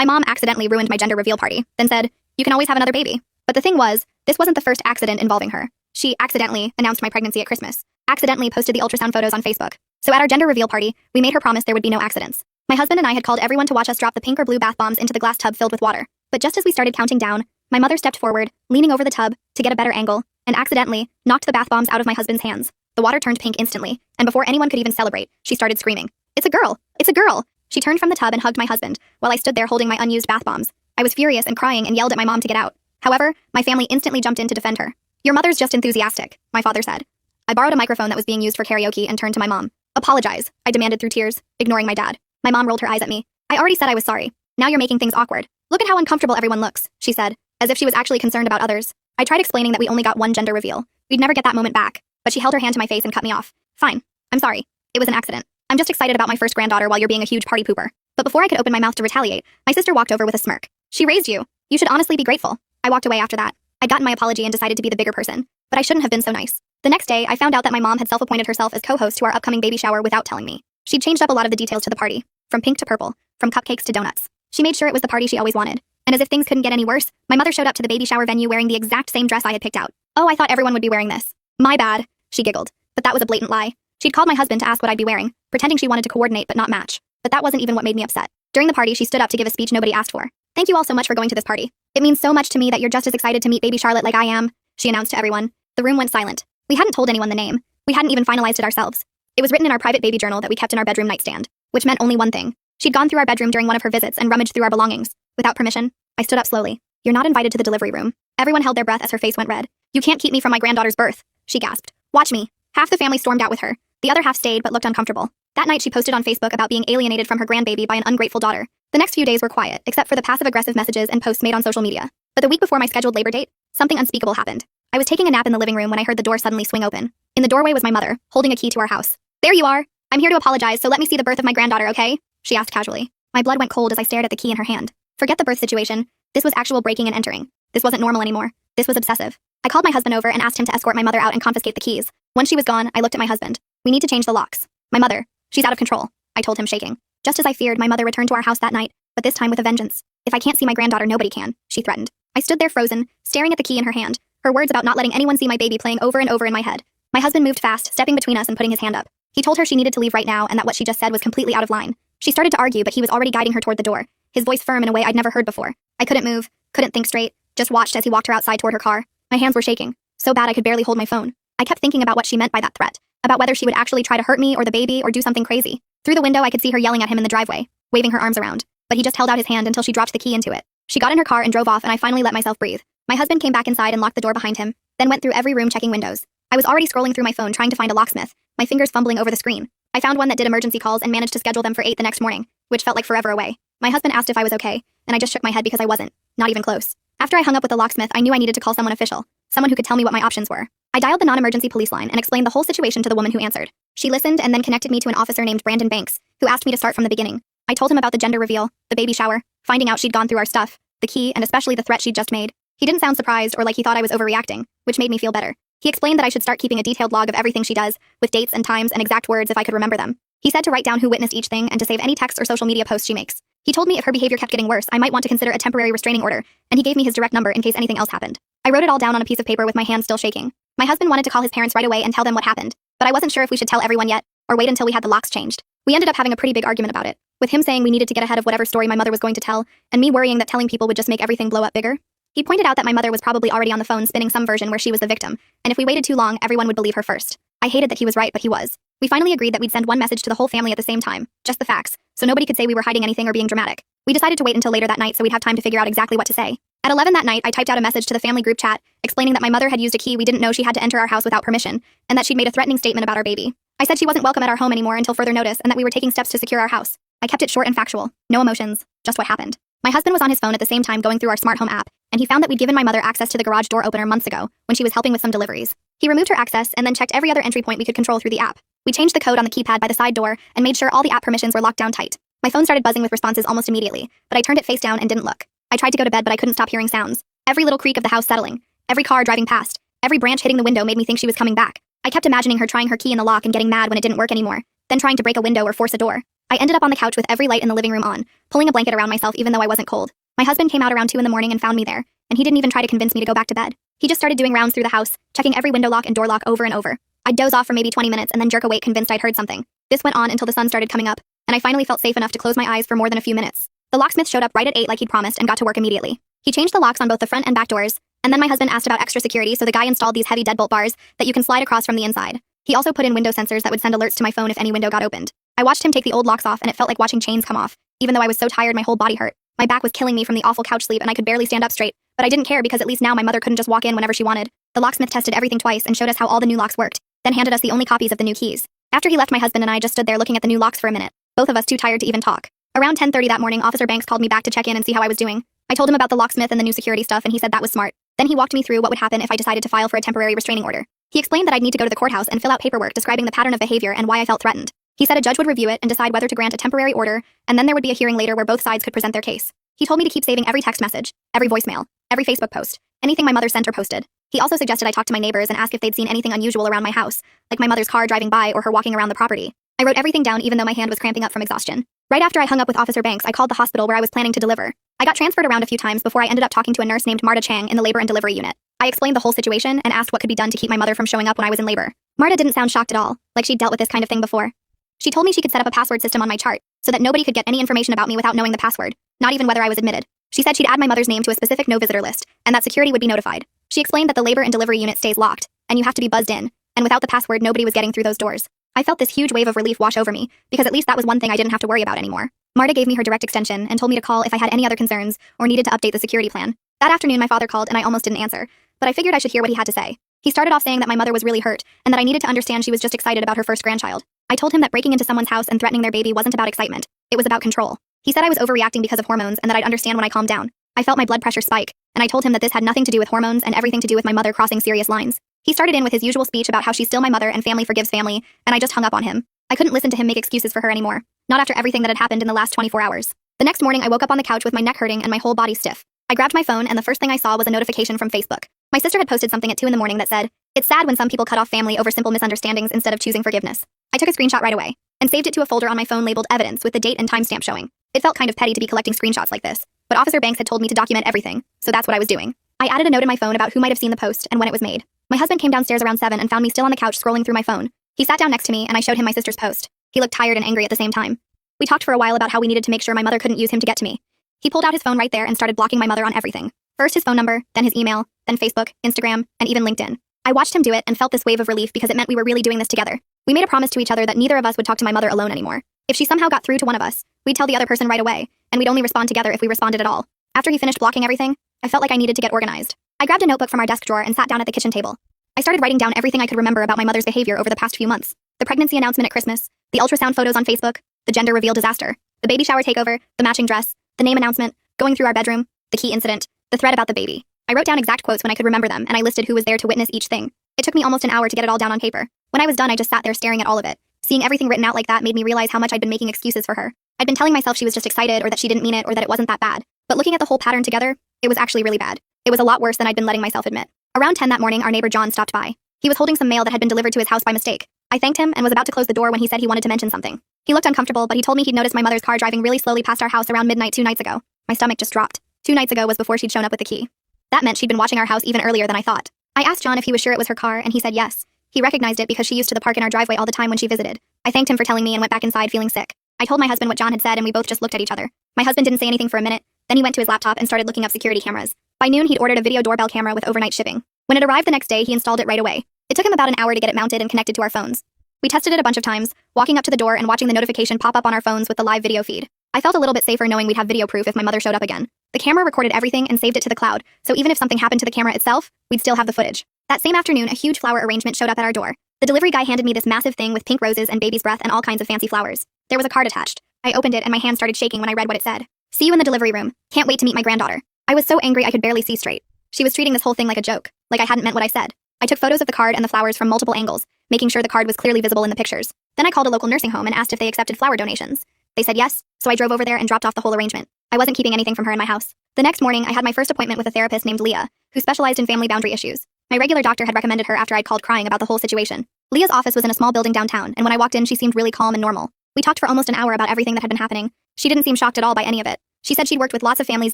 My mom accidentally ruined my gender reveal party, then said, "You can always have another baby." But the thing was, this wasn't the first accident involving her. She accidentally announced my pregnancy at Christmas, accidentally posted the ultrasound photos on Facebook. So at our gender reveal party, we made her promise there would be no accidents. My husband and I had called everyone to watch us drop the pink or blue bath bombs into the glass tub filled with water. But just as we started counting down, my mother stepped forward, leaning over the tub to get a better angle, and accidentally knocked the bath bombs out of my husband's hands. The water turned pink instantly, and before anyone could even celebrate, she started screaming, "It's a girl! It's a girl!" She turned from the tub and hugged my husband, while I stood there holding my unused bath bombs. I was furious and crying and yelled at my mom to get out. However, my family instantly jumped in to defend her. "Your mother's just enthusiastic," my father said. I borrowed a microphone that was being used for karaoke and turned to my mom. "Apologize," I demanded through tears, ignoring my dad. My mom rolled her eyes at me. "I already said I was sorry. Now you're making things awkward. Look at how uncomfortable everyone looks," she said, as if she was actually concerned about others. I tried explaining that we only got one gender reveal. We'd never get that moment back, but she held her hand to my face and cut me off. "Fine. I'm sorry. It was an accident. I'm just excited about my first granddaughter while you're being a huge party pooper." But before I could open my mouth to retaliate, my sister walked over with a smirk. "She raised you. You should honestly be grateful." I walked away after that. I'd gotten my apology and decided to be the bigger person, but I shouldn't have been so nice. The next day, I found out that my mom had self-appointed herself as co-host to our upcoming baby shower without telling me. She'd changed up a lot of the details to the party, from pink to purple, from cupcakes to donuts. She made sure it was the party she always wanted. And as if things couldn't get any worse, my mother showed up to the baby shower venue wearing the exact same dress I had picked out. "Oh, I thought everyone would be wearing this." "My bad," she giggled. But that was a blatant lie. She'd called my husband to ask what I'd be wearing, pretending she wanted to coordinate but not match. But that wasn't even what made me upset. During the party, she stood up to give a speech nobody asked for. "Thank you all so much for going to this party. It means so much to me that you're just as excited to meet baby Charlotte like I am," she announced to everyone. The room went silent. We hadn't told anyone the name. We hadn't even finalized it ourselves. It was written in our private baby journal that we kept in our bedroom nightstand, which meant only one thing. She'd gone through our bedroom during one of her visits and rummaged through our belongings. Without permission, I stood up slowly. "You're not invited to the delivery room." Everyone held their breath as her face went red. "You can't keep me from my granddaughter's birth," she gasped. "Watch me." Half the family stormed out with her. The other half stayed but looked uncomfortable. That night she posted on Facebook about being alienated from her grandbaby by an ungrateful daughter. The next few days were quiet, except for the passive-aggressive messages and posts made on social media. But the week before my scheduled labor date, something unspeakable happened. I was taking a nap in the living room when I heard the door suddenly swing open. In the doorway was my mother, holding a key to our house. "There you are. I'm here to apologize, so let me see the birth of my granddaughter, okay?" she asked casually. My blood went cold as I stared at the key in her hand. Forget the birth situation. This was actual breaking and entering. This wasn't normal anymore. This was obsessive. I called my husband over and asked him to escort my mother out and confiscate the keys. Once she was gone, I looked at my husband. "We need to change the locks." "My mother, she's out of control," I told him, shaking. Just as I feared, my mother returned to our house that night, but this time with a vengeance. "If I can't see my granddaughter, nobody can," she threatened. I stood there frozen, staring at the key in her hand, her words about not letting anyone see my baby playing over and over in my head. My husband moved fast, stepping between us and putting his hand up. He told her she needed to leave right now and that what she just said was completely out of line. She started to argue, but he was already guiding her toward the door, his voice firm in a way I'd never heard before. I couldn't move, couldn't think straight, just watched as he walked her outside toward her car. My hands were shaking, so bad I could barely hold my phone. I kept thinking about what she meant by that threat, about whether she would actually try to hurt me or the baby or do something crazy. Through the window, I could see her yelling at him in the driveway, waving her arms around, but he just held out his hand until she dropped the key into it. She got in her car and drove off, and I finally let myself breathe. My husband came back inside and locked the door behind him, then went through every room checking windows. I was already scrolling through my phone trying to find a locksmith, my fingers fumbling over the screen. I found one that did emergency calls and managed to schedule them for 8 the next morning, which felt like forever away. My husband asked if I was okay, and I just shook my head because I wasn't, not even close. After I hung up with the locksmith, I knew I needed to call someone official, someone who could tell me what my options were. I dialed the non-emergency police line and explained the whole situation to the woman who answered. She listened and then connected me to an officer named Brandon Banks, who asked me to start from the beginning. I told him about the gender reveal, the baby shower, finding out she'd gone through our stuff, the key, and especially the threat she'd just made. He didn't sound surprised or like he thought I was overreacting, which made me feel better. He explained that I should start keeping a detailed log of everything she does, with dates and times and exact words if I could remember them. He said to write down who witnessed each thing and to save any texts or social media posts she makes. He told me if her behavior kept getting worse, I might want to consider a temporary restraining order, and he gave me his direct number in case anything else happened. I wrote it all down on a piece of paper with my hands still shaking. My husband wanted to call his parents right away and tell them what happened, but I wasn't sure if we should tell everyone yet, or wait until we had the locks changed. We ended up having a pretty big argument about it, with him saying we needed to get ahead of whatever story my mother was going to tell, and me worrying that telling people would just make everything blow up bigger. He pointed out that my mother was probably already on the phone spinning some version where she was the victim, and if we waited too long, everyone would believe her first. I hated that he was right, but he was. We finally agreed that we'd send one message to the whole family at the same time, just the facts, so nobody could say we were hiding anything or being dramatic. We decided to wait until later that night so we'd have time to figure out exactly what to say. At 11 that night, I typed out a message to the family group chat, explaining that my mother had used a key we didn't know she had to enter our house without permission, and that she'd made a threatening statement about our baby. I said she wasn't welcome at our home anymore until further notice and that we were taking steps to secure our house. I kept it short and factual, no emotions, just what happened. My husband was on his phone at the same time going through our smart home app, and he found that we'd given my mother access to the garage door opener months ago when she was helping with some deliveries. He removed her access and then checked every other entry point we could control through the app. We changed the code on the keypad by the side door and made sure all the app permissions were locked down tight. My phone started buzzing with responses almost immediately, but I turned it face down and didn't look. I tried to go to bed, but I couldn't stop hearing sounds. Every little creak of the house settling, every car driving past, every branch hitting the window made me think she was coming back. I kept imagining her trying her key in the lock and getting mad when it didn't work anymore, then trying to break a window or force a door. I ended up on the couch with every light in the living room on, pulling a blanket around myself even though I wasn't cold. My husband came out around 2 in the morning and found me there, and he didn't even try to convince me to go back to bed. He just started doing rounds through the house, checking every window lock and door lock over and over. I'd doze off for maybe 20 minutes and then jerk awake convinced I'd heard something. This went on until the sun started coming up, and I finally felt safe enough to close my eyes for more than a few minutes. The locksmith showed up right at 8 like he'd promised and got to work immediately. He changed the locks on both the front and back doors, and then my husband asked about extra security, so the guy installed these heavy deadbolt bars that you can slide across from the inside. He also put in window sensors that would send alerts to my phone if any window got opened. I watched him take the old locks off, and it felt like watching chains come off. Even though I was so tired, my whole body hurt. My back was killing me from the awful couch sleep, and I could barely stand up straight, but I didn't care because at least now my mother couldn't just walk in whenever she wanted. The locksmith tested everything twice and showed us how all the new locks worked, then handed us the only copies of the new keys. After he left, my husband and I just stood there looking at the new locks for a minute, both of us too tired to even talk. Around 10:30 that morning, Officer Banks called me back to check in and see how I was doing. I told him about the locksmith and the new security stuff, and he said that was smart. Then he walked me through what would happen if I decided to file for a temporary restraining order. He explained that I'd need to go to the courthouse and fill out paperwork describing the pattern of behavior and why I felt threatened. He said a judge would review it and decide whether to grant a temporary order, and then there would be a hearing later where both sides could present their case. He told me to keep saving every text message, every voicemail, every Facebook post, anything my mother sent or posted. He also suggested I talk to my neighbors and ask if they'd seen anything unusual around my house, like my mother's car driving by or her walking around the property. I wrote everything down even though my hand was cramping up from exhaustion. Right after I hung up with Officer Banks, I called the hospital where I was planning to deliver. I got transferred around a few times before I ended up talking to a nurse named Marta Chang in the labor and delivery unit. I explained the whole situation and asked what could be done to keep my mother from showing up when I was in labor. Marta didn't sound shocked at all, like she'd dealt with this kind of thing before. She told me she could set up a password system on my chart so that nobody could get any information about me without knowing the password, not even whether I was admitted. She said she'd add my mother's name to a specific no-visitor list, and that security would be notified. She explained that the labor and delivery unit stays locked, and you have to be buzzed in, and without the password, nobody was getting through those doors. I felt this huge wave of relief wash over me, because at least that was one thing I didn't have to worry about anymore. Marta gave me her direct extension and told me to call if I had any other concerns or needed to update the security plan. That afternoon, my father called and I almost didn't answer, but I figured I should hear what he had to say. He started off saying that my mother was really hurt and that I needed to understand she was just excited about her first grandchild. I told him that breaking into someone's house and threatening their baby wasn't about excitement. It was about control. He said I was overreacting because of hormones and that I'd understand when I calmed down. I felt my blood pressure spike, and I told him that this had nothing to do with hormones and everything to do with my mother crossing serious lines. He started in with his usual speech about how she's still my mother and family forgives family, and I just hung up on him. I couldn't listen to him make excuses for her anymore, not after everything that had happened in the last 24 hours. The next morning, I woke up on the couch with my neck hurting and my whole body stiff. I grabbed my phone, and the first thing I saw was a notification from Facebook. My sister had posted something at 2 in the morning that said, "It's sad when some people cut off family over simple misunderstandings instead of choosing forgiveness." I took a screenshot right away and saved it to a folder on my phone labeled Evidence with the date and timestamp showing. It felt kind of petty to be collecting screenshots like this, but Officer Banks had told me to document everything, so that's what I was doing. I added a note in my phone about who might have seen the post and when it was made. My husband came downstairs around 7 and found me still on the couch scrolling through my phone. He sat down next to me and I showed him my sister's post. He looked tired and angry at the same time. We talked for a while about how we needed to make sure my mother couldn't use him to get to me. He pulled out his phone right there and started blocking my mother on everything. First his phone number, then his email, then Facebook, Instagram, and even LinkedIn. I watched him do it and felt this wave of relief because it meant we were really doing this together. We made a promise to each other that neither of us would talk to my mother alone anymore. If she somehow got through to one of us, we'd tell the other person right away, and we'd only respond together if we responded at all. After he finished blocking everything, I felt like I needed to get organized. I grabbed a notebook from our desk drawer and sat down at the kitchen table. I started writing down everything I could remember about my mother's behavior over the past few months. The pregnancy announcement at Christmas, the ultrasound photos on Facebook, the gender reveal disaster, the baby shower takeover, the matching dress, the name announcement, going through our bedroom, the key incident, the thread about the baby. I wrote down exact quotes when I could remember them, and I listed who was there to witness each thing. It took me almost an hour to get it all down on paper. When I was done, I just sat there staring at all of it. Seeing everything written out like that made me realize how much I'd been making excuses for her. I'd been telling myself she was just excited or that she didn't mean it or that it wasn't that bad. But looking at the whole pattern together, it was actually really bad. It was a lot worse than I'd been letting myself admit. Around 10 that morning, our neighbor John stopped by. He was holding some mail that had been delivered to his house by mistake. I thanked him and was about to close the door when he said he wanted to mention something. He looked uncomfortable, but he told me he'd noticed my mother's car driving really slowly past our house around midnight 2 nights ago. My stomach just dropped. 2 nights ago was before she'd shown up with the key. That meant she'd been watching our house even earlier than I thought. I asked John if he was sure it was her car, and he said yes. He recognized it because she used to park in our driveway all the time when she visited. I thanked him for telling me and went back inside feeling sick. I told my husband what John had said, and we both just looked at each other. My husband didn't say anything for a minute, then he went to his laptop and started looking up security cameras. By noon, he'd ordered a video doorbell camera with overnight shipping. When it arrived the next day, he installed it right away. It took him about an hour to get it mounted and connected to our phones. We tested it a bunch of times, walking up to the door and watching the notification pop up on our phones with the live video feed. I felt a little bit safer knowing we'd have video proof if my mother showed up again. The camera recorded everything and saved it to the cloud, so even if something happened to the camera itself, we'd still have the footage. That same afternoon, a huge flower arrangement showed up at our door. The delivery guy handed me this massive thing with pink roses and baby's breath and all kinds of fancy flowers. There was a card attached. I opened it and my hand started shaking when I read what it said. "See you in the delivery room. Can't wait to meet my granddaughter." I was so angry I could barely see straight. She was treating this whole thing like a joke, like I hadn't meant what I said. I took photos of the card and the flowers from multiple angles, making sure the card was clearly visible in the pictures. Then I called a local nursing home and asked if they accepted flower donations. They said yes, so I drove over there and dropped off the whole arrangement. I wasn't keeping anything from her in my house. The next morning, I had my first appointment with a therapist named Leah, who specialized in family boundary issues. My regular doctor had recommended her after I'd called crying about the whole situation. Leah's office was in a small building downtown, and when I walked in, she seemed really calm and normal. We talked for almost an hour about everything that had been happening. She didn't seem shocked at all by any of it. She said she'd worked with lots of families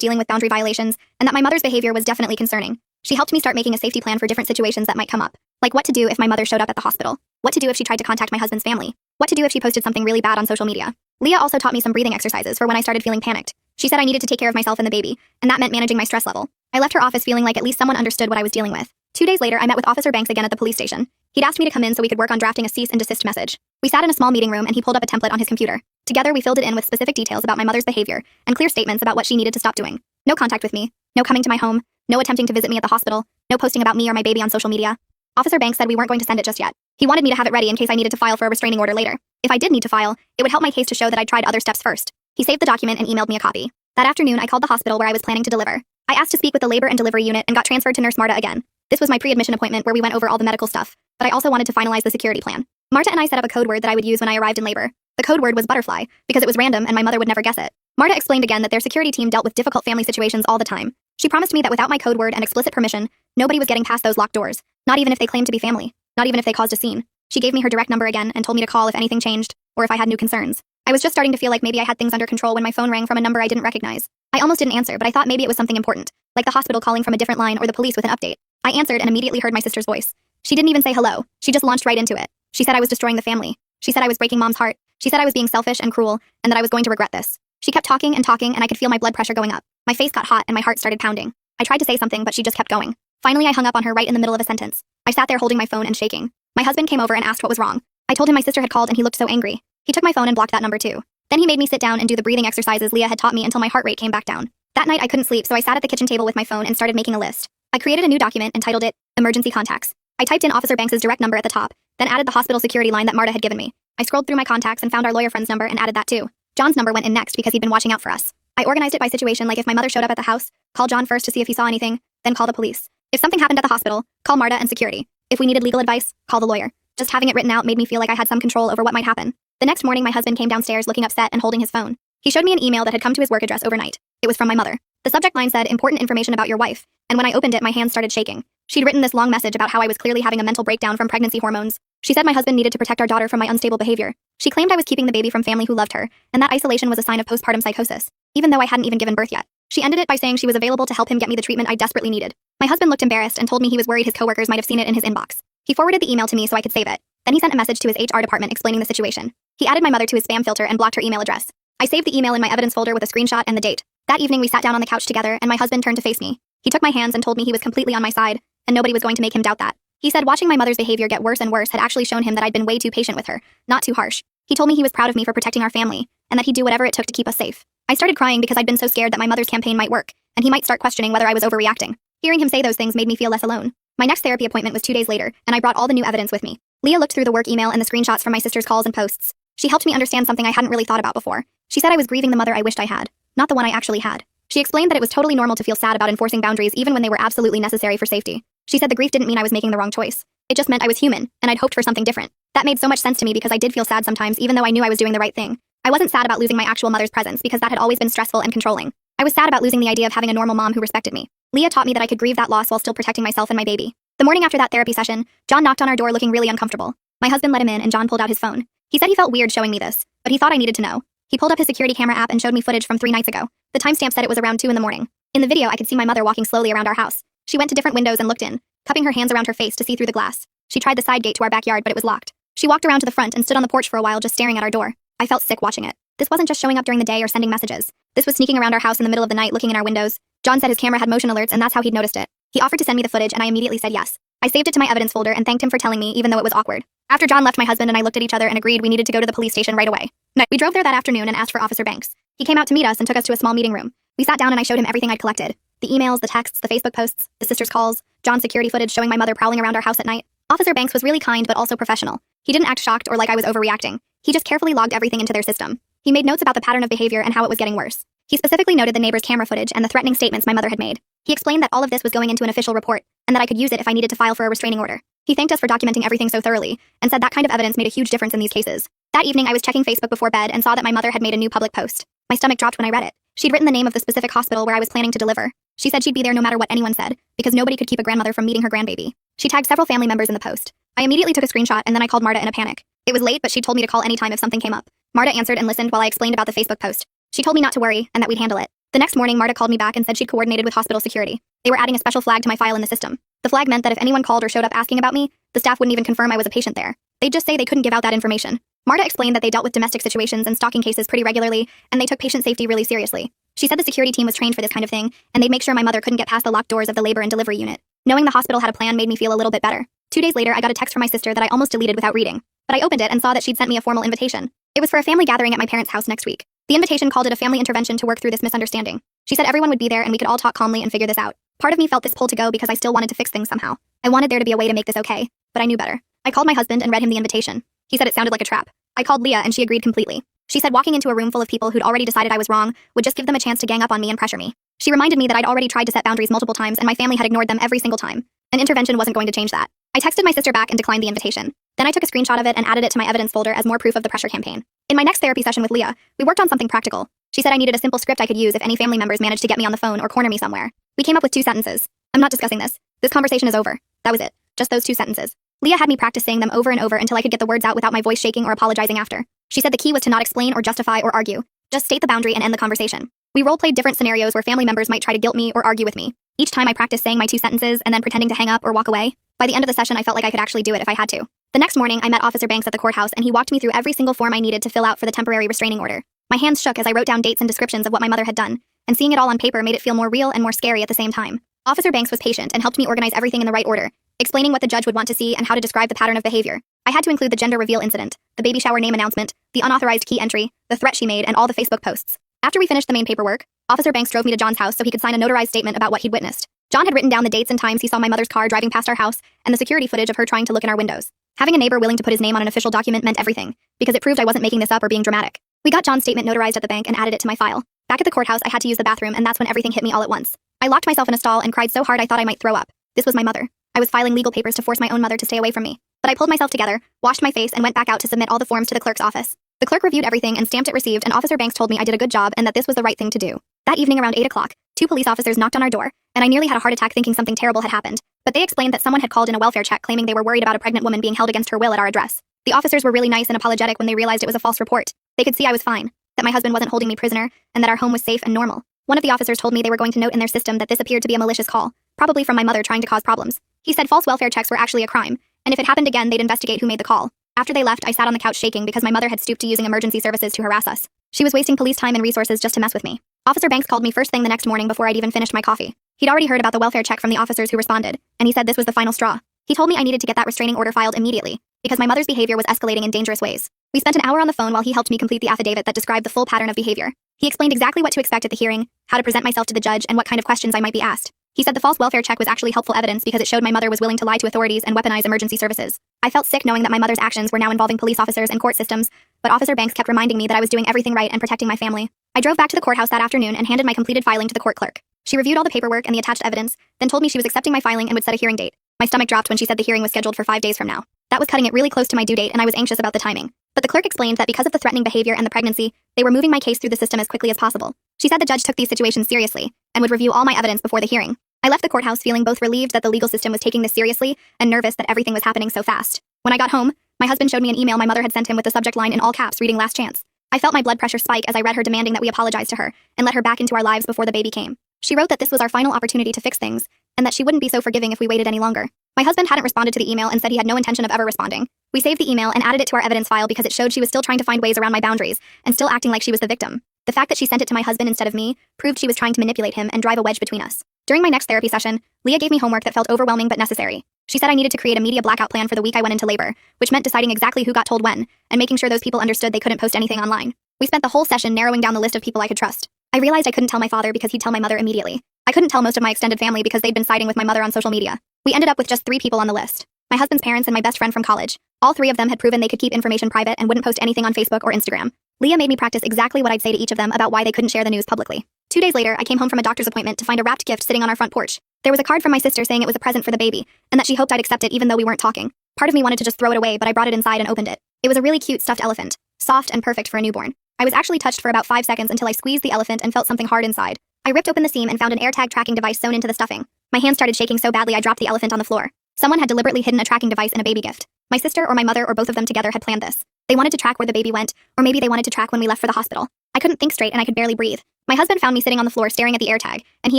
dealing with boundary violations, and that my mother's behavior was definitely concerning. She helped me start making a safety plan for different situations that might come up, like what to do if my mother showed up at the hospital, what to do if she tried to contact my husband's family, what to do if she posted something really bad on social media. Leah also taught me some breathing exercises for when I started feeling panicked. She said I needed to take care of myself and the baby, and that meant managing my stress level. I left her office feeling like at least someone understood what I was dealing with. 2 days later, I met with Officer Banks again at the police station. He'd asked me to come in so we could work on drafting a cease and desist message. We sat in a small meeting room and he pulled up a template on his computer. Together, we filled it in with specific details about my mother's behavior and clear statements about what she needed to stop doing. No contact with me, no coming to my home, no attempting to visit me at the hospital, no posting about me or my baby on social media. Officer Banks said we weren't going to send it just yet. He wanted me to have it ready in case I needed to file for a restraining order later. If I did need to file, it would help my case to show that I'd tried other steps first. He saved the document and emailed me a copy. That afternoon, I called the hospital where I was planning to deliver. I asked to speak with the labor and delivery unit and got transferred to Nurse Marta again. This was my pre-admission appointment where we went over all the medical stuff, but I also wanted to finalize the security plan. Marta and I set up a code word that I would use when I arrived in labor. The code word was butterfly, because it was random and my mother would never guess it. Marta explained again that their security team dealt with difficult family situations all the time. She promised me that without my code word and explicit permission, nobody was getting past those locked doors, not even if they claimed to be family, not even if they caused a scene. She gave me her direct number again and told me to call if anything changed, or if I had new concerns. I was just starting to feel like maybe I had things under control when my phone rang from a number I didn't recognize. I almost didn't answer, but I thought maybe it was something important, like the hospital calling from a different line or the police with an update. I answered and immediately heard my sister's voice. She didn't even say hello. She just launched right into it. She said I was destroying the family. She said I was breaking Mom's heart. She said I was being selfish and cruel, and that I was going to regret this. She kept talking, and I could feel my blood pressure going up. My face got hot and my heart started pounding. I tried to say something, but she just kept going. Finally, I hung up on her right in the middle of a sentence. I sat there holding my phone and shaking. My husband came over and asked what was wrong. I told him my sister had called and he looked so angry. He took my phone and blocked that number too. Then he made me sit down and do the breathing exercises Leah had taught me until my heart rate came back down. That night I couldn't sleep, so I sat at the kitchen table with my phone and started making a list. I created a new document and titled it Emergency Contacts. I typed in Officer Banks' direct number at the top, then added the hospital security line that Marta had given me. I scrolled through my contacts and found our lawyer friend's number and added that too. John's number went in next because he'd been watching out for us. I organized it by situation, like if my mother showed up at the house, call John first to see if he saw anything, then call the police. If something happened at the hospital, call Marta and security. If we needed legal advice, call the lawyer. Just having it written out made me feel like I had some control over what might happen. The next morning, my husband came downstairs looking upset and holding his phone. He showed me an email that had come to his work address overnight. It was from my mother. The subject line said, important information about your wife, and when I opened it, my hands started shaking. She'd written this long message about how I was clearly having a mental breakdown from pregnancy hormones. She said my husband needed to protect our daughter from my unstable behavior. She claimed I was keeping the baby from family who loved her, and that isolation was a sign of postpartum psychosis, even though I hadn't even given birth yet. She ended it by saying she was available to help him get me the treatment I desperately needed. My husband looked embarrassed and told me he was worried his coworkers might have seen it in his inbox. He forwarded the email to me so I could save it. Then he sent a message to his HR department explaining the situation. He added my mother to his spam filter and blocked her email address. I saved the email in my evidence folder with a screenshot and the date. That evening we sat down on the couch together and my husband turned to face me. He took my hands and told me he was completely on my side, and nobody was going to make him doubt that. He said watching my mother's behavior get worse and worse had actually shown him that I'd been way too patient with her, not too harsh. He told me he was proud of me for protecting our family, and that he'd do whatever it took to keep us safe. I started crying because I'd been so scared that my mother's campaign might work, and he might start questioning whether I was overreacting. Hearing him say those things made me feel less alone. My next therapy appointment was 2 days later, and I brought all the new evidence with me. Leah looked through the work email and the screenshots from my sister's calls and posts. She helped me understand something I hadn't really thought about before. She said I was grieving the mother I wished I had, not the one I actually had. She explained that it was totally normal to feel sad about enforcing boundaries even when they were absolutely necessary for safety. She said the grief didn't mean I was making the wrong choice. It just meant I was human, and I'd hoped for something different. That made so much sense to me because I did feel sad sometimes even though I knew I was doing the right thing. I wasn't sad about losing my actual mother's presence because that had always been stressful and controlling. I was sad about losing the idea of having a normal mom who respected me. Leah taught me that I could grieve that loss while still protecting myself and my baby. The morning after that therapy session, John knocked on our door looking really uncomfortable. My husband let him in and John pulled out his phone. He said he felt weird showing me this, but he thought I needed to know. He pulled up his security camera app and showed me footage from 3 nights ago. The timestamp said it was around 2 in the morning. In the video, I could see my mother walking slowly around our house. She went to different windows and looked in, cupping her hands around her face to see through the glass. She tried the side gate to our backyard, but it was locked. She walked around to the front and stood on the porch for a while just staring at our door. I felt sick watching it. This wasn't just showing up during the day or sending messages. This was sneaking around our house in the middle of the night looking in our windows. John said his camera had motion alerts and that's how he'd noticed it. He offered to send me the footage and I immediately said yes. I saved it to my evidence folder and thanked him for telling me even though it was awkward. After John left, my husband and I looked at each other and agreed we needed to go to the police station right away. We drove there that afternoon and asked for Officer Banks. He came out to meet us and took us to a small meeting room. We sat down and I showed him everything I'd collected. The emails, the texts, the Facebook posts, the sister's calls, John's security footage showing my mother prowling around our house at night. Officer Banks was really kind but also professional. He didn't act shocked or like I was overreacting. He just carefully logged everything into their system. He made notes about the pattern of behavior and how it was getting worse. He specifically noted the neighbor's camera footage and the threatening statements my mother had made. He explained that all of this was going into an official report, and that I could use it if I needed to file for a restraining order. He thanked us for documenting everything so thoroughly, and said that kind of evidence made a huge difference in these cases. That evening I was checking Facebook before bed and saw that my mother had made a new public post. My stomach dropped when I read it. She'd written the name of the specific hospital where I was planning to deliver. She said she'd be there no matter what anyone said, because nobody could keep a grandmother from meeting her grandbaby. She tagged several family members in the post. I immediately took a screenshot and then I called Marta in a panic. It was late, but she told me to call anytime if something came up. Marta answered and listened while I explained about the Facebook post. She told me not to worry and that we'd handle it. The next morning, Marta called me back and said she'd coordinated with hospital security. They were adding a special flag to my file in the system. The flag meant that if anyone called or showed up asking about me, the staff wouldn't even confirm I was a patient there. They'd just say they couldn't give out that information. Marta explained that they dealt with domestic situations and stalking cases pretty regularly, and they took patient safety really seriously. She said the security team was trained for this kind of thing, and they'd make sure my mother couldn't get past the locked doors of the labor and delivery unit. Knowing the hospital had a plan made me feel a little bit better. 2 days later, I got a text from my sister that I almost deleted without reading. But I opened it and saw that she'd sent me a formal invitation. It was for a family gathering at my parents' house next week. The invitation called it a family intervention to work through this misunderstanding. She said everyone would be there and we could all talk calmly and figure this out. Part of me felt this pull to go because I still wanted to fix things somehow. I wanted there to be a way to make this okay, but I knew better. I called my husband and read him the invitation. He said it sounded like a trap. I called Leah and she agreed completely. She said walking into a room full of people who'd already decided I was wrong would just give them a chance to gang up on me and pressure me. She reminded me that I'd already tried to set boundaries multiple times and my family had ignored them every single time. An intervention wasn't going to change that. I texted my sister back and declined the invitation. Then I took a screenshot of it and added it to my evidence folder as more proof of the pressure campaign. In my next therapy session with Leah, we worked on something practical. She said I needed a simple script I could use if any family members managed to get me on the phone or corner me somewhere. We came up with 2 sentences. I'm not discussing this. This conversation is over. That was it. Just those 2 sentences. Leah had me practice saying them over and over until I could get the words out without my voice shaking or apologizing after. She said the key was to not explain or justify or argue. Just state the boundary and end the conversation. We role-played different scenarios where family members might try to guilt me or argue with me. Each time I practiced saying my 2 sentences and then pretending to hang up or walk away. By the end of the session, I felt like I could actually do it if I had to. The next morning, I met Officer Banks at the courthouse and he walked me through every single form I needed to fill out for the temporary restraining order. My hands shook as I wrote down dates and descriptions of what my mother had done, and seeing it all on paper made it feel more real and more scary at the same time. Officer Banks was patient and helped me organize everything in the right order, explaining what the judge would want to see and how to describe the pattern of behavior. I had to include the gender reveal incident, the baby shower name announcement, the unauthorized key entry, the threat she made, and all the Facebook posts. After we finished the main paperwork, Officer Banks drove me to John's house so he could sign a notarized statement about what he'd witnessed. John had written down the dates and times he saw my mother's car driving past our house and the security footage of her trying to look in our windows. Having a neighbor willing to put his name on an official document meant everything, because it proved I wasn't making this up or being dramatic. We got John's statement notarized at the bank and added it to my file. Back at the courthouse, I had to use the bathroom, and that's when everything hit me all at once. I locked myself in a stall and cried so hard I thought I might throw up. This was my mother. I was filing legal papers to force my own mother to stay away from me. But I pulled myself together, washed my face, and went back out to submit all the forms to the clerk's office. The clerk reviewed everything and stamped it received, and Officer Banks told me I did a good job and that this was the right thing to do. That evening around 8 o'clock, 2 police officers knocked on our door, and I nearly had a heart attack thinking something terrible had happened. But they explained that someone had called in a welfare check claiming they were worried about a pregnant woman being held against her will at our address. The officers were really nice and apologetic when they realized it was a false report. They could see I was fine, that my husband wasn't holding me prisoner, and that our home was safe and normal. One of the officers told me they were going to note in their system that this appeared to be a malicious call, probably from my mother trying to cause problems. He said false welfare checks were actually a crime, and if it happened again, they'd investigate who made the call. After they left, I sat on the couch shaking because my mother had stooped to using emergency services to harass us. She was wasting police time and resources just to mess with me. Officer Banks called me first thing the next morning before I'd even finished my coffee. He'd already heard about the welfare check from the officers who responded, and he said this was the final straw. He told me I needed to get that restraining order filed immediately, because my mother's behavior was escalating in dangerous ways. We spent an hour on the phone while he helped me complete the affidavit that described the full pattern of behavior. He explained exactly what to expect at the hearing, how to present myself to the judge, and what kind of questions I might be asked. He said the false welfare check was actually helpful evidence because it showed my mother was willing to lie to authorities and weaponize emergency services. I felt sick knowing that my mother's actions were now involving police officers and court systems, but Officer Banks kept reminding me that I was doing everything right and protecting my family. I drove back to the courthouse that afternoon and handed my completed filing to the court clerk. She reviewed all the paperwork and the attached evidence, then told me she was accepting my filing and would set a hearing date. My stomach dropped when she said the hearing was scheduled for 5 days from now. That was cutting it really close to my due date, and I was anxious about the timing. But the clerk explained that because of the threatening behavior and the pregnancy, they were moving my case through the system as quickly as possible. She said the judge took these situations seriously and would review all my evidence before the hearing. I left the courthouse feeling both relieved that the legal system was taking this seriously and nervous that everything was happening so fast. When I got home, my husband showed me an email my mother had sent him with the subject line in all caps reading last chance. I felt my blood pressure spike as I read her demanding that we apologize to her and let her back into our lives before the baby came. She wrote that this was our final opportunity to fix things, and that she wouldn't be so forgiving if we waited any longer. My husband hadn't responded to the email and said he had no intention of ever responding. We saved the email and added it to our evidence file because it showed she was still trying to find ways around my boundaries and still acting like she was the victim. The fact that she sent it to my husband instead of me proved she was trying to manipulate him and drive a wedge between us. During my next therapy session, Leah gave me homework that felt overwhelming but necessary. She said I needed to create a media blackout plan for the week I went into labor, which meant deciding exactly who got told when, and making sure those people understood they couldn't post anything online. We spent the whole session narrowing down the list of people I could trust. I realized I couldn't tell my father because he'd tell my mother immediately. I couldn't tell most of my extended family because they'd been siding with my mother on social media. We ended up with just 3 people on the list. My husband's parents and my best friend from college. All 3 of them had proven they could keep information private and wouldn't post anything on Facebook or Instagram. Leah made me practice exactly what I'd say to each of them about why they couldn't share the news publicly. 2 days later, I came home from a doctor's appointment to find a wrapped gift sitting on our front porch. There was a card from my sister saying it was a present for the baby, and that she hoped I'd accept it even though we weren't talking. Part of me wanted to just throw it away, but I brought it inside and opened it. It was a really cute stuffed elephant, soft and perfect for a newborn. I was actually touched for about 5 seconds until I squeezed the elephant and felt something hard inside. I ripped open the seam and found an AirTag tracking device sewn into the stuffing. My hand started shaking so badly I dropped the elephant on the floor. Someone had deliberately hidden a tracking device in a baby gift. My sister or my mother or both of them together had planned this. They wanted to track where the baby went, or maybe they wanted to track when we left for the hospital. I couldn't think straight and I could barely breathe. My husband found me sitting on the floor staring at the AirTag, and he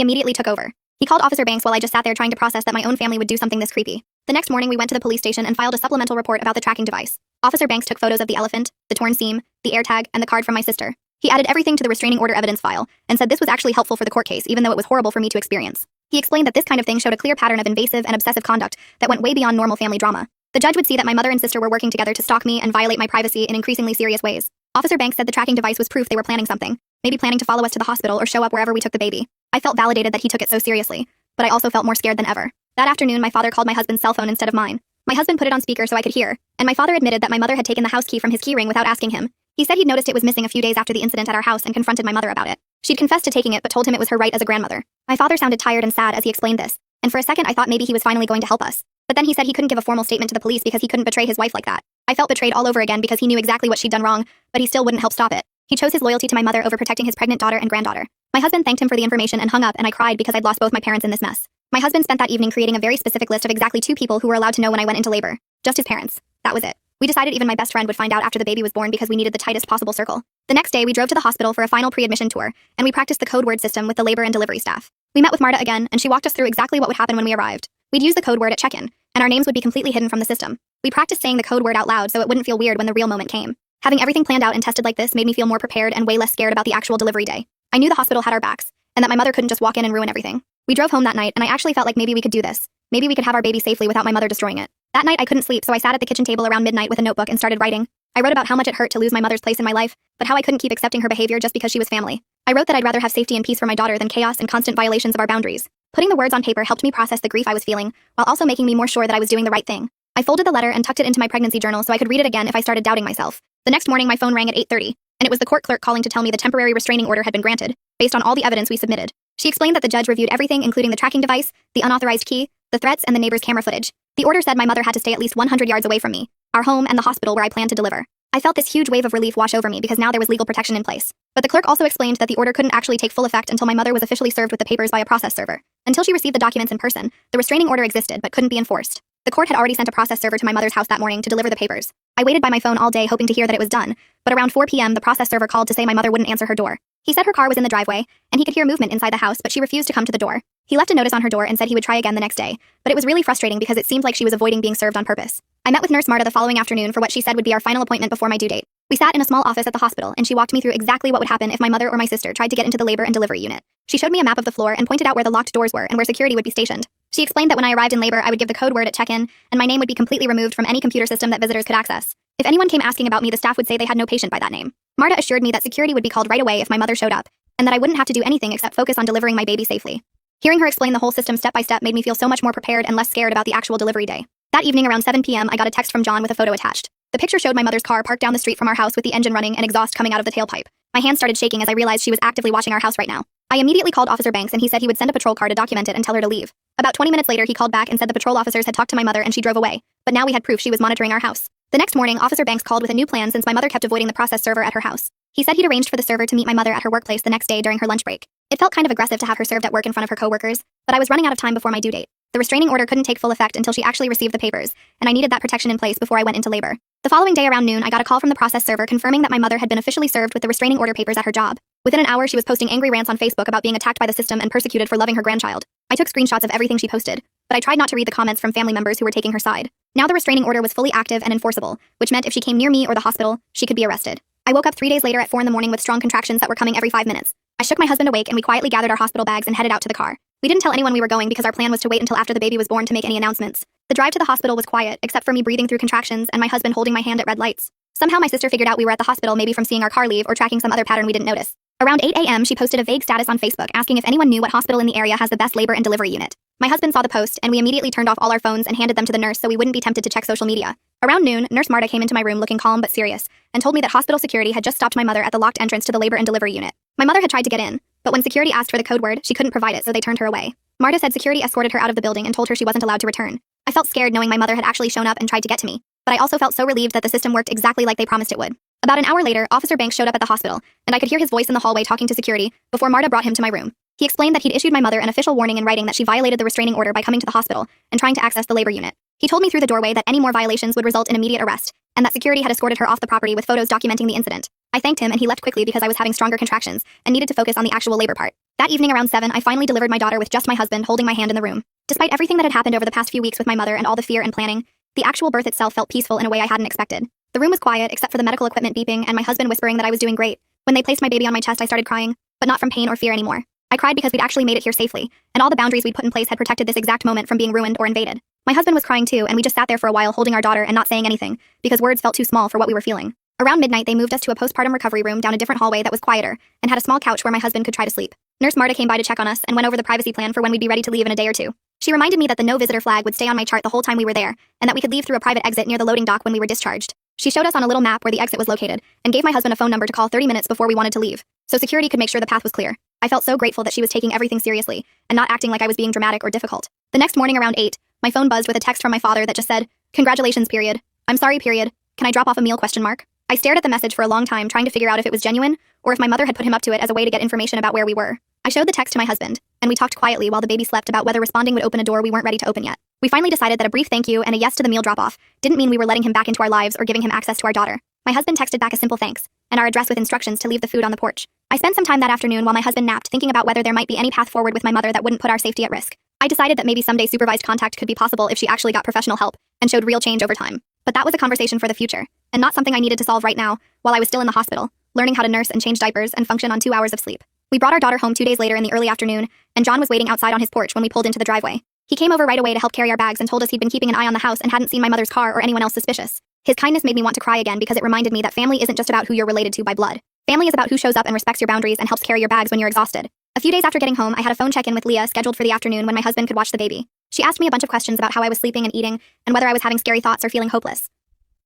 immediately took over. He called Officer Banks while I just sat there trying to process that my own family would do something this creepy. The next morning we went to the police station and filed a supplemental report about the tracking device. Officer Banks took photos of the elephant, the torn seam, the AirTag, and the card from my sister. He added everything to the restraining order evidence file, and said this was actually helpful for the court case even though it was horrible for me to experience. He explained that this kind of thing showed a clear pattern of invasive and obsessive conduct that went way beyond normal family drama. The judge would see that my mother and sister were working together to stalk me and violate my privacy in increasingly serious ways. Officer Banks said the tracking device was proof they were planning something, maybe planning to follow us to the hospital or show up wherever we took the baby. I felt validated that he took it so seriously, but I also felt more scared than ever. That afternoon, my father called my husband's cell phone instead of mine. My husband put it on speaker so I could hear, and my father admitted that my mother had taken the house key from his keyring without asking him. He said he'd noticed it was missing a few days after the incident at our house and confronted my mother about it. She'd confessed to taking it but told him it was her right as a grandmother. My father sounded tired and sad as he explained this, and for a second I thought maybe he was finally going to help us. But then he said he couldn't give a formal statement to the police because he couldn't betray his wife like that. I felt betrayed all over again because he knew exactly what she'd done wrong, but he still wouldn't help stop it. He chose his loyalty to my mother over protecting his pregnant daughter and granddaughter. My husband thanked him for the information and hung up, and I cried because I'd lost both my parents in this mess. My husband spent that evening creating a very specific list of exactly 2 people who were allowed to know when I went into labor. Just his parents. That was it. We decided even my best friend would find out after the baby was born because we needed the tightest possible circle. The next day, we drove to the hospital for a final pre-admission tour, and we practiced the code word system with the labor and delivery staff. We met with Marta again, and she walked us through exactly what would happen when we arrived. We'd use the code word at check-in, and our names would be completely hidden from the system. We practiced saying the code word out loud so it wouldn't feel weird when the real moment came. Having everything planned out and tested like this made me feel more prepared and way less scared about the actual delivery day. I knew the hospital had our backs, and that my mother couldn't just walk in and ruin everything. We drove home that night, and I actually felt like maybe we could do this. Maybe we could have our baby safely without my mother destroying it. That night I couldn't sleep, so I sat at the kitchen table around midnight with a notebook and started writing. I wrote about how much it hurt to lose my mother's place in my life, but how I couldn't keep accepting her behavior just because she was family. I wrote that I'd rather have safety and peace for my daughter than chaos and constant violations of our boundaries. Putting the words on paper helped me process the grief I was feeling, while also making me more sure that I was doing the right thing. I folded the letter and tucked it into my pregnancy journal so I could read it again if I started doubting myself. The next morning my phone rang at 8:30, and it was the court clerk calling to tell me the temporary restraining order had been granted, based on all the evidence we submitted. She explained that the judge reviewed everything including the tracking device, the unauthorized key, the threats, and the neighbor's camera footage. The order said my mother had to stay at least 100 yards away from me, our home, and the hospital where I planned to deliver. I felt this huge wave of relief wash over me because now there was legal protection in place. But the clerk also explained that the order couldn't actually take full effect until my mother was officially served with the papers by a process server. Until she received the documents in person, the restraining order existed but couldn't be enforced. The court had already sent a process server to my mother's house that morning to deliver the papers. I waited by my phone all day hoping to hear that it was done, but around 4 p.m. the process server called to say my mother wouldn't answer her door. He said her car was in the driveway, and he could hear movement inside the house, but she refused to come to the door. He left a notice on her door and said he would try again the next day, but it was really frustrating because it seemed like she was avoiding being served on purpose. I met with Nurse Marta the following afternoon for what she said would be our final appointment before my due date. We sat in a small office at the hospital, and she walked me through exactly what would happen if my mother or my sister tried to get into the labor and delivery unit. She showed me a map of the floor and pointed out where the locked doors were and where security would be stationed. She explained that when I arrived in labor, I would give the code word at check-in, and my name would be completely removed from any computer system that visitors could access. If anyone came asking about me, the staff would say they had no patient by that name. Marta assured me that security would be called right away if my mother showed up, and that I wouldn't have to do anything except focus on delivering my baby safely. Hearing her explain the whole system step by step made me feel so much more prepared and less scared about the actual delivery day. That evening around 7 p.m. I got a text from John with a photo attached. The picture showed my mother's car parked down the street from our house with the engine running and exhaust coming out of the tailpipe. My hands started shaking as I realized she was actively watching our house right now. I immediately called Officer Banks and he said he would send a patrol car to document it and tell her to leave. About 20 minutes later he called back and said the patrol officers had talked to my mother and she drove away, but now we had proof she was monitoring our house. The next morning, Officer Banks called with a new plan since my mother kept avoiding the process server at her house. He said he'd arranged for the server to meet my mother at her workplace the next day during her lunch break. It felt kind of aggressive to have her served at work in front of her coworkers, but I was running out of time before my due date. The restraining order couldn't take full effect until she actually received the papers, and I needed that protection in place before I went into labor. The following day around noon, I got a call from the process server confirming that my mother had been officially served with the restraining order papers at her job. Within an hour, she was posting angry rants on Facebook about being attacked by the system and persecuted for loving her grandchild. I took screenshots of everything she posted, but I tried not to read the comments from family members who were taking her side. Now the restraining order was fully active and enforceable, which meant if she came near me or the hospital, she could be arrested. I woke up 3 days later at 4 in the morning with strong contractions that were coming every 5 minutes. I shook my husband awake and we quietly gathered our hospital bags and headed out to the car. We didn't tell anyone we were going because our plan was to wait until after the baby was born to make any announcements. The drive to the hospital was quiet, except for me breathing through contractions and my husband holding my hand at red lights. Somehow my sister figured out we were at the hospital maybe from seeing our car leave or tracking some other pattern we didn't notice. Around 8 a.m. she posted a vague status on Facebook asking if anyone knew what hospital in the area has the best labor and delivery unit. My husband saw the post and we immediately turned off all our phones and handed them to the nurse so we wouldn't be tempted to check social media. Around noon, Nurse Marta came into my room looking calm but serious and told me that hospital security had just stopped my mother at the locked entrance to the labor and delivery unit. My mother had tried to get in, but when security asked for the code word, she couldn't provide it, so they turned her away. Marta said security escorted her out of the building and told her she wasn't allowed to return. I felt scared knowing my mother had actually shown up and tried to get to me, but I also felt so relieved that the system worked exactly like they promised it would. About an hour later, Officer Banks showed up at the hospital, and I could hear his voice in the hallway talking to security before Marta brought him to my room. He explained that he'd issued my mother an official warning in writing that she violated the restraining order by coming to the hospital and trying to access the labor unit. He told me through the doorway that any more violations would result in immediate arrest, and that security had escorted her off the property with photos documenting the incident. I thanked him and he left quickly because I was having stronger contractions and needed to focus on the actual labor part. That evening around 7, I finally delivered my daughter with just my husband holding my hand in the room. Despite everything that had happened over the past few weeks with my mother and all the fear and planning, the actual birth itself felt peaceful in a way I hadn't expected. The room was quiet except for the medical equipment beeping and my husband whispering that I was doing great. When they placed my baby on my chest, I started crying, but not from pain or fear anymore. I cried because we'd actually made it here safely, and all the boundaries we'd put in place had protected this exact moment from being ruined or invaded. My husband was crying too, and we just sat there for a while holding our daughter and not saying anything, because words felt too small for what we were feeling. Around midnight, they moved us to a postpartum recovery room down a different hallway that was quieter, and had a small couch where my husband could try to sleep. Nurse Marta came by to check on us and went over the privacy plan for when we'd be ready to leave in a day or two. She reminded me that the no visitor flag would stay on my chart the whole time we were there, and that we could leave through a private exit near the loading dock when we were discharged. She showed us on a little map where the exit was located, and gave my husband a phone number to call 30 minutes before we wanted to leave, so security could make sure the path was clear. I felt so grateful that she was taking everything seriously, and not acting like I was being dramatic or difficult. The next morning around 8, my phone buzzed with a text from my father that just said, "Congratulations, period. I'm sorry, period. Can I drop off a meal, question mark?" I stared at the message for a long time trying to figure out if it was genuine, or if my mother had put him up to it as a way to get information about where we were. I showed the text to my husband, and we talked quietly while the baby slept about whether responding would open a door we weren't ready to open yet. We finally decided that a brief thank you and a yes to the meal drop-off didn't mean we were letting him back into our lives or giving him access to our daughter. My husband texted back a simple thanks, and our address with instructions to leave the food on the porch. I spent some time that afternoon while my husband napped thinking about whether there might be any path forward with my mother that wouldn't put our safety at risk. I decided that maybe someday supervised contact could be possible if she actually got professional help and showed real change over time. But that was a conversation for the future, and not something I needed to solve right now while I was still in the hospital, learning how to nurse and change diapers and function on 2 hours of sleep. We brought our daughter home 2 days later in the early afternoon, and John was waiting outside on his porch when we pulled into the driveway. He came over right away to help carry our bags and told us he'd been keeping an eye on the house and hadn't seen my mother's car or anyone else suspicious. His kindness made me want to cry again because it reminded me that family isn't just about who you're related to by blood. Family is about who shows up and respects your boundaries and helps carry your bags when you're exhausted. A few days after getting home, I had a phone check-in with Leah scheduled for the afternoon when my husband could watch the baby. She asked me a bunch of questions about how I was sleeping and eating, and whether I was having scary thoughts or feeling hopeless.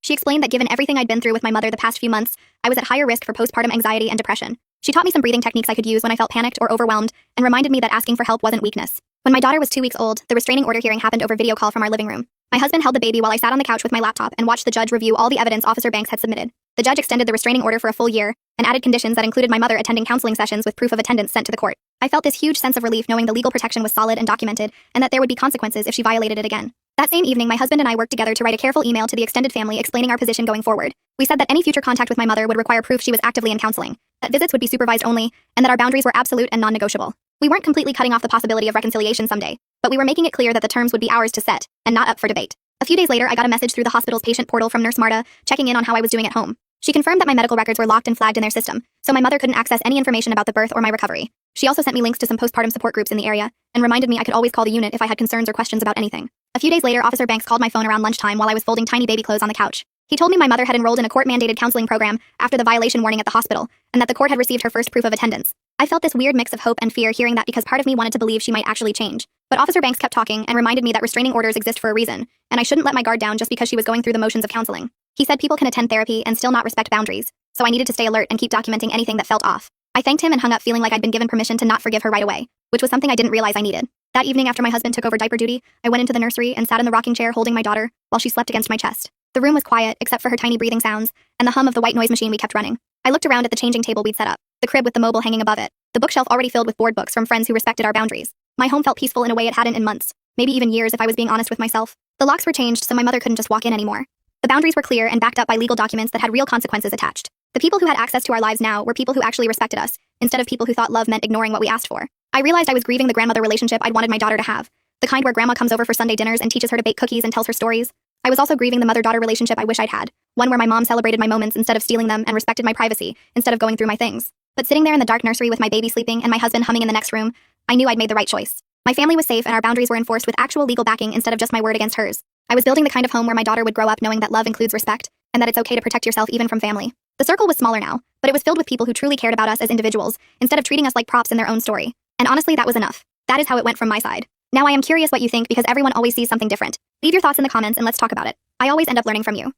She explained that given everything I'd been through with my mother the past few months, I was at higher risk for postpartum anxiety and depression. She taught me some breathing techniques I could use when I felt panicked or overwhelmed, and reminded me that asking for help wasn't weakness. When my daughter was 2 weeks old, the restraining order hearing happened over video call from our living room. My husband held the baby while I sat on the couch with my laptop and watched the judge review all the evidence Officer Banks had submitted. The judge extended the restraining order for a full year, and added conditions that included my mother attending counseling sessions with proof of attendance sent to the court. I felt this huge sense of relief knowing the legal protection was solid and documented, and that there would be consequences if she violated it again. That same evening, my husband and I worked together to write a careful email to the extended family explaining our position going forward. We said that any future contact with my mother would require proof she was actively in counseling, that visits would be supervised only, and that our boundaries were absolute and non-negotiable. We weren't completely cutting off the possibility of reconciliation someday, but we were making it clear that the terms would be ours to set, and not up for debate. A few days later, I got a message through the hospital's patient portal from Nurse Marta, checking in on how I was doing at home. She confirmed that my medical records were locked and flagged in their system, so my mother couldn't access any information about the birth or my recovery. She also sent me links to some postpartum support groups in the area, and reminded me I could always call the unit if I had concerns or questions about anything. A few days later, Officer Banks called my phone around lunchtime while I was folding tiny baby clothes on the couch. He told me my mother had enrolled in a court-mandated counseling program after the violation warning at the hospital, and that the court had received her first proof of attendance. I felt this weird mix of hope and fear hearing that because part of me wanted to believe she might actually change. But Officer Banks kept talking and reminded me that restraining orders exist for a reason, and I shouldn't let my guard down just because she was going through the motions of counseling. He said people can attend therapy and still not respect boundaries, so I needed to stay alert and keep documenting anything that felt off. I thanked him and hung up feeling like I'd been given permission to not forgive her right away, which was something I didn't realize I needed. That evening after my husband took over diaper duty, I went into the nursery and sat in the rocking chair holding my daughter while she slept against my chest. The room was quiet except for her tiny breathing sounds and the hum of the white noise machine we kept running. I looked around at the changing table we'd set up, the crib with the mobile hanging above it, the bookshelf already filled with board books from friends who respected our boundaries. My home felt peaceful in a way it hadn't in months, maybe even years if I was being honest with myself. The locks were changed so my mother couldn't just walk in anymore. The boundaries were clear and backed up by legal documents that had real consequences attached. The people who had access to our lives now were people who actually respected us, instead of people who thought love meant ignoring what we asked for. I realized I was grieving the grandmother relationship I'd wanted my daughter to have, the kind where grandma comes over for Sunday dinners and teaches her to bake cookies and tells her stories. I was also grieving the mother-daughter relationship I wish I'd had, one where my mom celebrated my moments instead of stealing them and respected my privacy instead of going through my things. But sitting there in the dark nursery with my baby sleeping and my husband humming in the next room, I knew I'd made the right choice. My family was safe and our boundaries were enforced with actual legal backing instead of just my word against hers. I was building the kind of home where my daughter would grow up knowing that love includes respect, and that it's okay to protect yourself even from family. The circle was smaller now, but it was filled with people who truly cared about us as individuals, instead of treating us like props in their own story. And honestly, that was enough. That is how it went from my side. Now I am curious what you think because everyone always sees something different. Leave your thoughts in the comments and let's talk about it. I always end up learning from you.